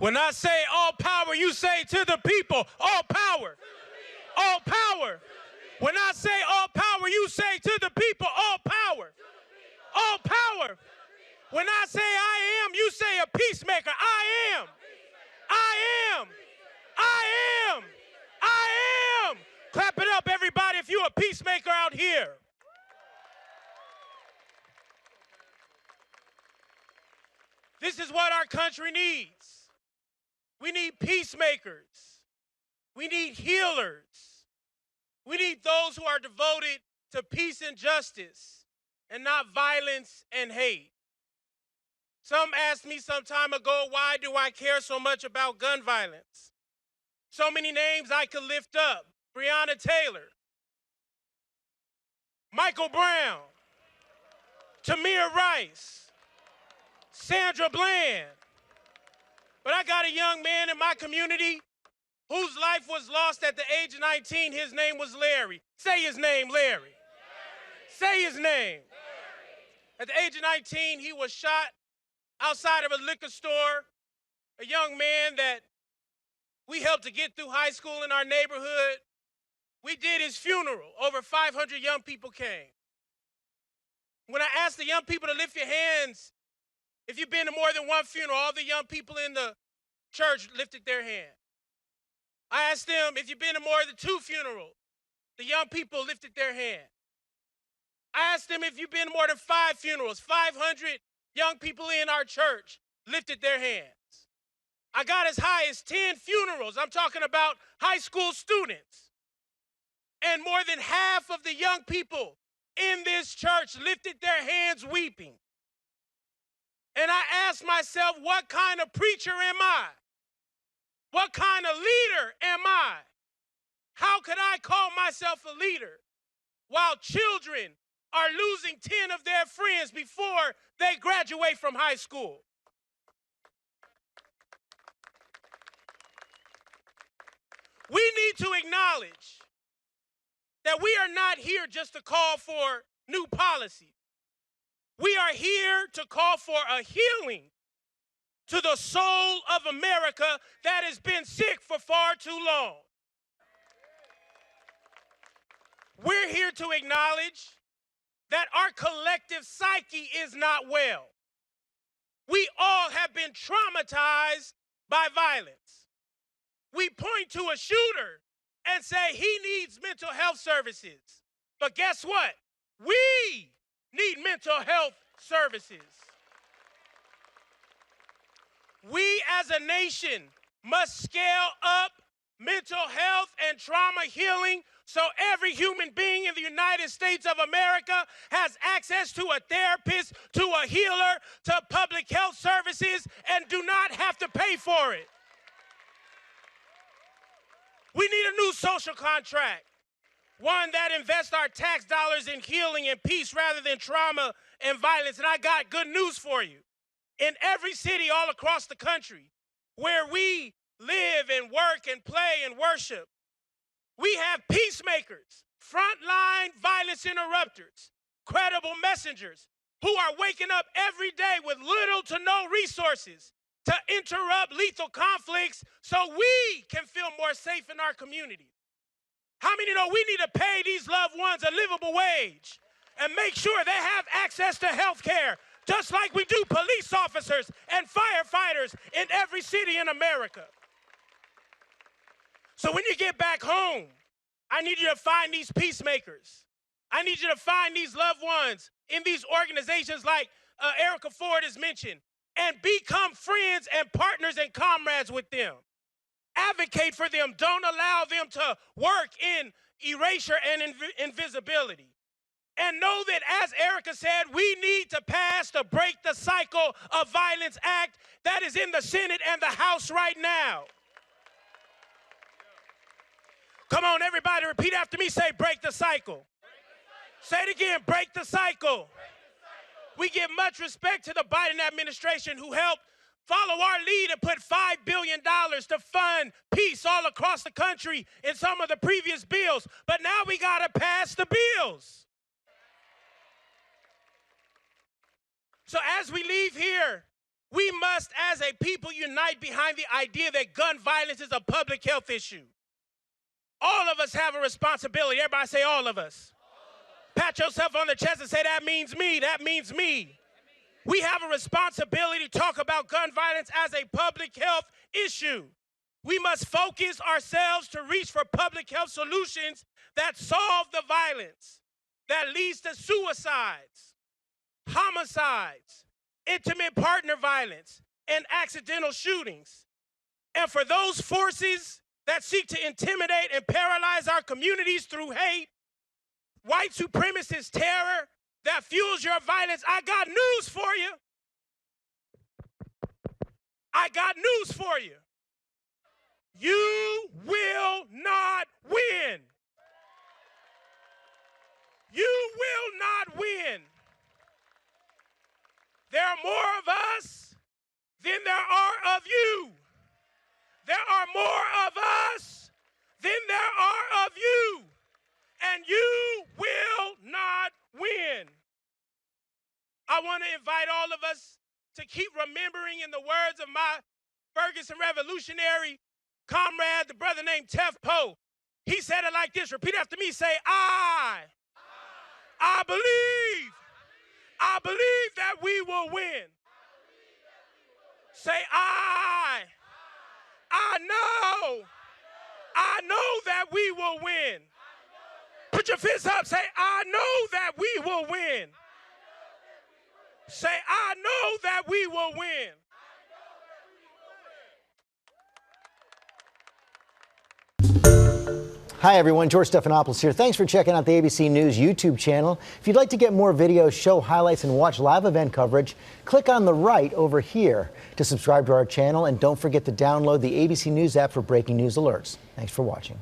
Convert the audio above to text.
When I say all power, you say to the people, all power. All power. When I say all power, you say to the people, all power. All power. When I say I am, you say a peacemaker. I am. I am. I am. I am. Clap it up, everybody, if you're a peacemaker out here. This is what our country needs. We need peacemakers. We need healers. We need those who are devoted to peace and justice and not violence and hate. Some asked me some time ago, why do I care so much about gun violence? So many names I could lift up. Breonna Taylor, Michael Brown, Tamir Rice, Sandra Bland. But I got a young man in my community whose life was lost at the age of 19. His name was Larry. Say his name, Larry. Say his name. Larry. At the age of 19, he was shot outside of a liquor store. A young man that we helped to get through high school in our neighborhood. We did his funeral. Over 500 young people came. When I asked the young people to lift your hands, if you've been to more than one funeral, all the young people in the church lifted their hand. I asked them, if you've been to more than 2 funerals, the young people lifted their hand. I asked them if you've been to more than 5 funerals, 500 young people in our church lifted their hands. I got as high as 10 funerals. I'm talking about high school students. And more than half of the young people in this church lifted their hands weeping. And I asked myself, what kind of preacher am I? What kind of leader am I? How could I call myself a leader while children are losing 10 of their friends before they graduate from high school? We need to acknowledge that we are not here just to call for new policy. We are here to call for a healing to the soul of America that has been sick for far too long. We're here to acknowledge that our collective psyche is not well. We all have been traumatized by violence. We point to a shooter and say he needs mental health services. But guess what? We need mental health services. We as a nation must scale up mental health and trauma healing so every human being in the United States of America has access to a therapist, to a healer, to public health services, and do not have to pay for it. We need a new social contract, one that invests our tax dollars in healing and peace rather than trauma and violence. And I got good news for you. In every city all across the country where we live and work and play and worship, we have peacemakers, frontline violence interrupters, credible messengers who are waking up every day with little to no resources to interrupt lethal conflicts so we can feel more safe in our community. How many know we need to pay these loved ones a livable wage and make sure they have access to health care, just like we do police officers and firefighters in every city in America? So when you get back home, I need you to find these peacemakers. I need you to find these loved ones in these organizations like Erica Ford has mentioned, and become friends and partners and comrades with them. Advocate for them. Don't allow them to work in erasure and invisibility. And know that, as Erica said, we need to pass the Break the Cycle of Violence Act that is in the Senate and the House right now. Come on, everybody, repeat after me. Say, break the cycle. Say it again, break the cycle. We give much respect to the Biden administration who helped follow our lead and put $5 billion to fund peace all across the country in some of the previous bills. But now we got to pass the bills. So as we leave here, We must, as a people, unite behind the idea that gun violence is a public health issue. All of us have a responsibility. Everybody say all of us. Pat yourself on the chest and say, that means me, that means me. We have a responsibility to talk about gun violence as a public health issue. We must focus ourselves to reach for public health solutions that solve the violence that leads to suicides, homicides, intimate partner violence, and accidental shootings. And for those forces that seek to intimidate and paralyze our communities through hate, white supremacist terror that fuels your violence, I got news for you. I got news for you. You will not win. You will not win. There are more of us than there are of you. There are more of us than there are of you. And you will not win. I want to invite all of us to keep remembering, in the words of my Ferguson revolutionary comrade, the brother named Tef Poe. He said it like this. Repeat after me. Say, I believe that we will win. Say, I know that we will win. Put your fists up. Say, I know that we will win. Say, I know that we will win. Hi everyone, George Stephanopoulos here. Thanks for checking out the ABC News YouTube channel. If you'd like to get more videos, show highlights, and watch live event coverage, click on the right over here to subscribe to our channel, and don't forget to download the ABC News app for breaking news alerts. Thanks for watching.